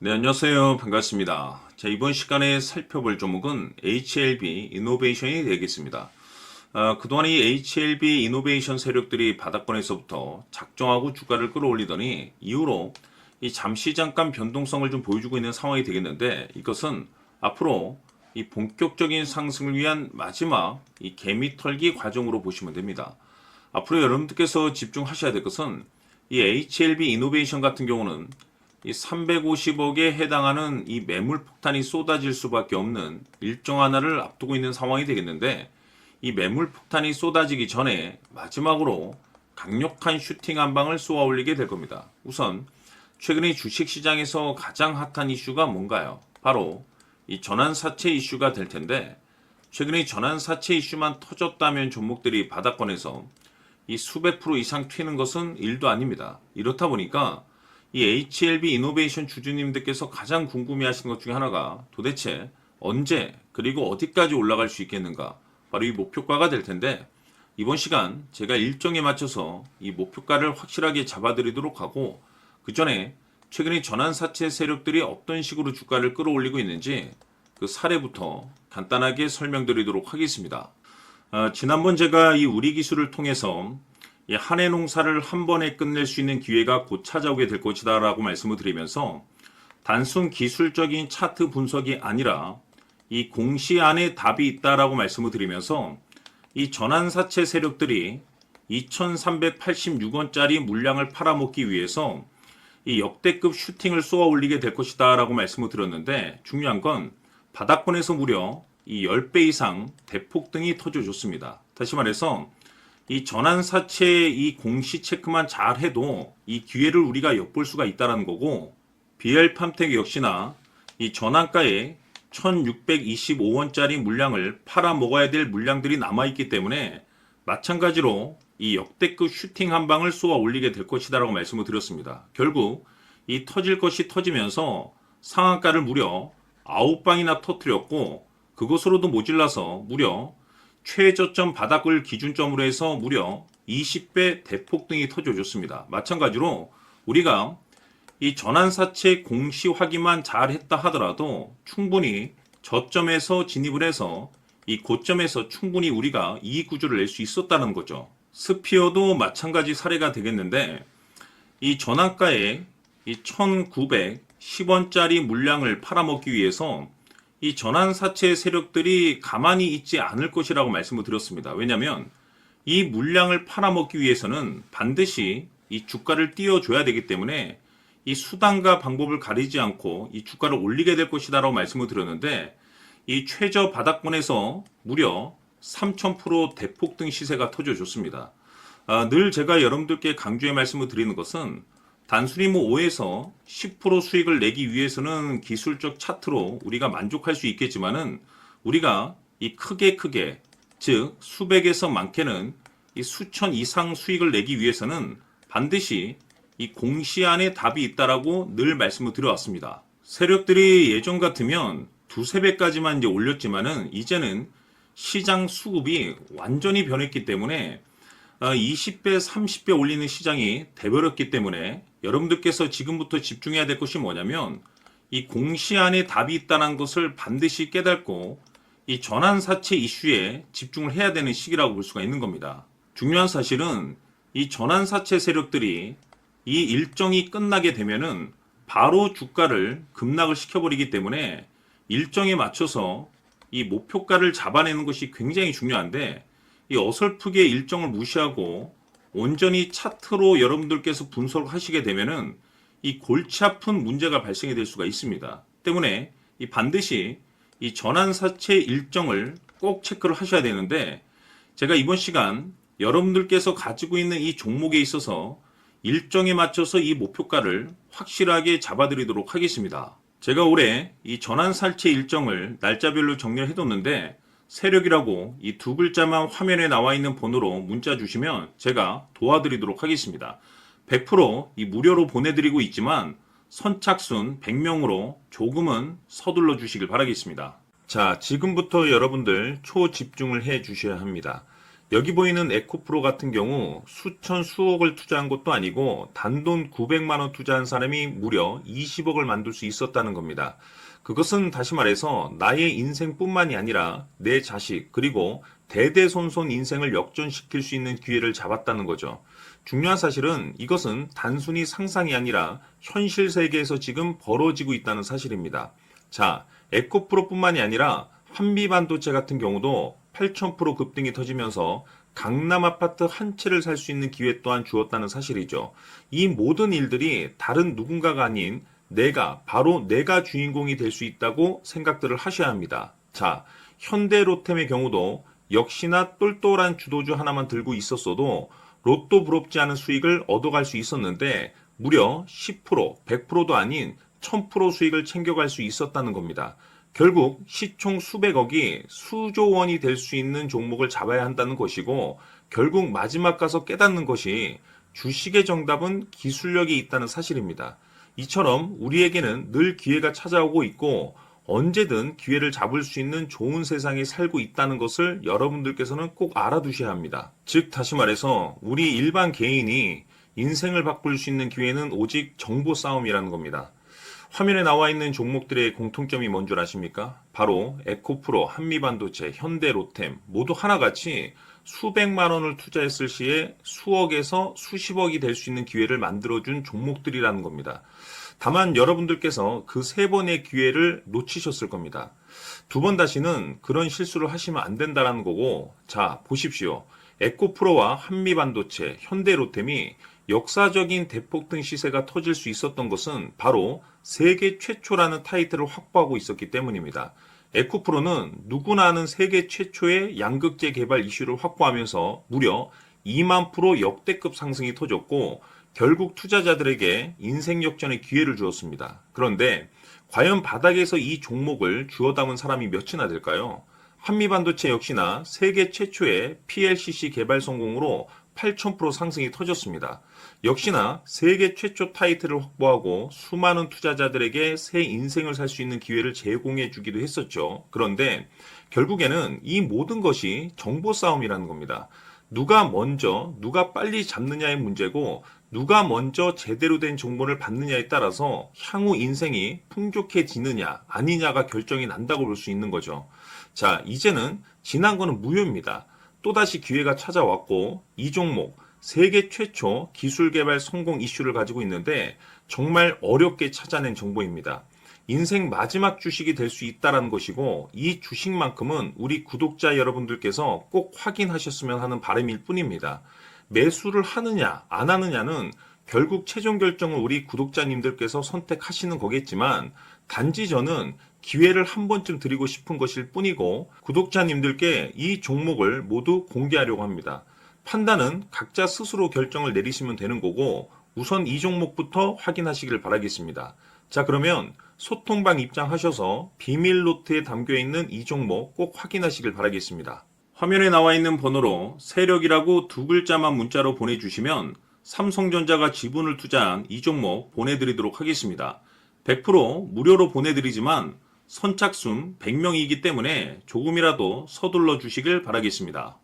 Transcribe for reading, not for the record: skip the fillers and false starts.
네, 안녕하세요. 반갑습니다. 자, 이번 시간에 살펴볼 종목은 HLB 이노베이션이 되겠습니다. 그동안 이 HLB 이노베이션 세력들이 바닥권에서부터 작정하고 주가를 끌어올리더니 이후로 잠깐 변동성을 좀 보여주고 있는 상황이 되겠는데, 이것은 앞으로 이 본격적인 상승을 위한 마지막 이 개미털기 과정으로 보시면 됩니다. 앞으로 여러분들께서 집중하셔야 될 것은 이 HLB 이노베이션 같은 경우는 이 350억에 해당하는 이 매물 폭탄이 쏟아질 수밖에 없는 일정 하나를 앞두고 있는 상황이 되겠는데, 이 매물 폭탄이 쏟아지기 전에 마지막으로 강력한 슈팅 한 방을 쏘아 올리게 될 겁니다. 우선 최근에 주식시장에서 가장 핫한 이슈가 뭔가요? 바로 이 전환사채 이슈가 될 텐데, 최근에 전환사채 이슈만 터졌다면 종목들이 바닥권에서 이 수백 프로 이상 튀는 것은 일도 아닙니다. 이렇다 보니까 이 HLB 이노베이션 주주님들께서 가장 궁금해하시는 것 중에 하나가 도대체 언제 그리고 어디까지 올라갈 수 있겠는가, 바로 이 목표가가 될 텐데, 이번 시간 제가 일정에 맞춰서 이 목표가를 확실하게 잡아드리도록 하고, 그 전에 최근에 전환사채 세력들이 어떤 식으로 주가를 끌어올리고 있는지 그 사례부터 간단하게 설명드리도록 하겠습니다. 지난번 제가 이 우리 기술을 통해서 이 한 해 농사를 한 번에 끝낼 수 있는 기회가 곧 찾아오게 될 것이다 라고 말씀을 드리면서, 단순 기술적인 차트 분석이 아니라 이 공시 안에 답이 있다라고 말씀을 드리면서, 이 전환사채 세력들이 2386원짜리 물량을 팔아먹기 위해서 이 역대급 슈팅을 쏘아 올리게 될 것이다 라고 말씀을 드렸는데, 중요한 건 바닥권에서 무려 이 10배 이상 대폭등이 터져줬습니다. 다시 말해서 이 전환사채 이 공시 체크만 잘 해도 이 기회를 우리가 엿볼 수가 있다는 거고, BL팜텍 역시나 이 전환가에 1625원짜리 물량을 팔아 먹어야 될 물량들이 남아있기 때문에 마찬가지로 이 역대급 슈팅 한 방을 쏘아 올리게 될 것이다 라고 말씀을 드렸습니다. 결국 이 터질 것이 터지면서 상한가를 무려 9방이나 터뜨렸고, 그것으로도 모질라서 무려 최저점 바닥을 기준점으로 해서 무려 20배 대폭등이 터져줬습니다. 마찬가지로 우리가 이 전환사채 공시 확인만 잘 했다 하더라도 충분히 저점에서 진입을 해서 이 고점에서 충분히 우리가 이익 구조를 낼 수 있었다는 거죠. 스피어도 마찬가지 사례가 되겠는데, 이 전환가에 이 1910원짜리 물량을 팔아먹기 위해서 이 전환사채 세력들이 가만히 있지 않을 것이라고 말씀을 드렸습니다. 왜냐하면 이 물량을 팔아먹기 위해서는 반드시 이 주가를 띄워줘야 되기 때문에 이 수단과 방법을 가리지 않고 이 주가를 올리게 될 것이다라고 말씀을 드렸는데, 이 최저 바닥권에서 무려 3000% 대폭등 시세가 터져줬습니다. 늘 제가 여러분들께 강조해 말씀을 드리는 것은, 단순히 5에서 10% 수익을 내기 위해서는 기술적 차트로 우리가 만족할 수 있겠지만은, 우리가 이 크게 즉 수백에서 많게는 이 수천 이상 수익을 내기 위해서는 반드시 이 공시 안에 답이 있다라고 늘 말씀을 드려왔습니다. 세력들이 예전 같으면 두세 배까지만 이제 올렸지만은, 이제는 시장 수급이 완전히 변했기 때문에 20배, 30배 올리는 시장이 돼버렸기 때문에, 여러분들께서 지금부터 집중해야 될 것이 뭐냐면 이 공시 안에 답이 있다는 것을 반드시 깨닫고 이 전환사채 이슈에 집중을 해야 되는 시기라고 볼 수가 있는 겁니다. 중요한 사실은 이 전환사채 세력들이 이 일정이 끝나게 되면은 바로 주가를 급락을 시켜버리기 때문에, 일정에 맞춰서 이 목표가를 잡아내는 것이 굉장히 중요한데, 이 어설프게 일정을 무시하고 온전히 차트로 여러분들께서 분석을 하시게 되면은 이 골치 아픈 문제가 발생이 될 수가 있습니다. 때문에 이 반드시 이 전환사채 일정을 꼭 체크를 하셔야 되는데, 제가 이번 시간 여러분들께서 가지고 있는 이 종목에 있어서 일정에 맞춰서 이 목표가를 확실하게 잡아드리도록 하겠습니다. 제가 올해 이 전환사채 일정을 날짜별로 정리를 해뒀는데, 세력이라고 이 두 글자만 화면에 나와 있는 번호로 문자 주시면 제가 도와드리도록 하겠습니다. 100% 무료로 보내드리고 있지만 선착순 100명으로 조금은 서둘러 주시길 바라겠습니다. 자, 지금부터 여러분들 초집중을 해 주셔야 합니다. 여기 보이는 에코프로 같은 경우 수천 수억을 투자한 것도 아니고 단돈 900만 원 투자한 사람이 무려 20억을 만들 수 있었다는 겁니다. 그것은 다시 말해서 나의 인생뿐만이 아니라 내 자식 그리고 대대손손 인생을 역전시킬 수 있는 기회를 잡았다는 거죠. 중요한 사실은 이것은 단순히 상상이 아니라 현실 세계에서 지금 벌어지고 있다는 사실입니다. 자, 에코프로뿐만이 아니라 한미반도체 같은 경우도 8,000% 급등이 터지면서 강남 아파트 한 채를 살 수 있는 기회 또한 주었다는 사실이죠. 이 모든 일들이 다른 누군가가 아닌 바로 내가 주인공이 될 수 있다고 생각들을 하셔야 합니다. 자, 현대로템의 경우도 역시나 똘똘한 주도주 하나만 들고 있었어도 로또 부럽지 않은 수익을 얻어갈 수 있었는데 무려 10%, 100%도 아닌 1000% 수익을 챙겨갈 수 있었다는 겁니다. 결국 시총 수백억이 수조 원이 될 수 있는 종목을 잡아야 한다는 것이고 결국 마지막 가서 깨닫는 것이 주식의 정답은 기술력이 있다는 사실입니다. 이처럼 우리에게는 늘 기회가 찾아오고 있고 언제든 기회를 잡을 수 있는 좋은 세상에 살고 있다는 것을 여러분들께서는 꼭 알아두셔야 합니다. 즉 다시 말해서 우리 일반 개인이 인생을 바꿀 수 있는 기회는 오직 정보 싸움이라는 겁니다. 화면에 나와 있는 종목들의 공통점이 뭔 줄 아십니까? 바로 에코프로, 한미반도체, 현대로템 모두 하나같이 수백만 원을 투자했을 시에 수억에서 수십억이 될 수 있는 기회를 만들어준 종목들이라는 겁니다. 다만 여러분들께서 그 세 번의 기회를 놓치셨을 겁니다. 두 번 다시는 그런 실수를 하시면 안 된다는 거고, 자, 보십시오. 에코프로와 한미반도체, 현대로템이 역사적인 대폭등 시세가 터질 수 있었던 것은 바로 세계 최초라는 타이틀을 확보하고 있었기 때문입니다. 에코프로는 누구나 아는 세계 최초의 양극재 개발 이슈를 확보하면서 무려 2만 프로 역대급 상승이 터졌고 결국 투자자들에게 인생 역전의 기회를 주었습니다. 그런데 과연 바닥에서 이 종목을 주워 담은 사람이 몇이나 될까요? 한미반도체 역시나 세계 최초의 PLCC 개발 성공으로 8,000% 상승이 터졌습니다. 역시나 세계 최초 타이틀을 확보하고 수많은 투자자들에게 새 인생을 살 수 있는 기회를 제공해 주기도 했었죠. 그런데 결국에는 이 모든 것이 정보 싸움이라는 겁니다. 누가 먼저, 누가 빨리 잡느냐의 문제고 누가 먼저 제대로 된 정보를 받느냐에 따라서 향후 인생이 풍족해지느냐 아니냐가 결정이 난다고 볼 수 있는 거죠. 자, 이제는 지난 거는 무효입니다. 또다시 기회가 찾아왔고 이 종목 세계 최초 기술 개발 성공 이슈를 가지고 있는데 정말 어렵게 찾아낸 정보입니다. 인생 마지막 주식이 될 수 있다는 것이고 이 주식만큼은 우리 구독자 여러분들께서 꼭 확인하셨으면 하는 바람일 뿐입니다. 매수를 하느냐 안 하느냐는 결국 최종 결정을 우리 구독자님들께서 선택하시는 거겠지만 단지 저는 기회를 한 번쯤 드리고 싶은 것일 뿐이고 구독자님들께 이 종목을 모두 공개하려고 합니다. 판단은 각자 스스로 결정을 내리시면 되는 거고 우선 이 종목부터 확인하시길 바라겠습니다. 자, 그러면 소통방 입장하셔서 비밀 노트에 담겨있는 이 종목 꼭 확인하시길 바라겠습니다. 화면에 나와 있는 번호로 세력이라고 두 글자만 문자로 보내주시면 삼성전자가 지분을 투자한 이 종목 보내드리도록 하겠습니다. 100% 무료로 보내드리지만 선착순 100명이기 때문에 조금이라도 서둘러 주시길 바라겠습니다.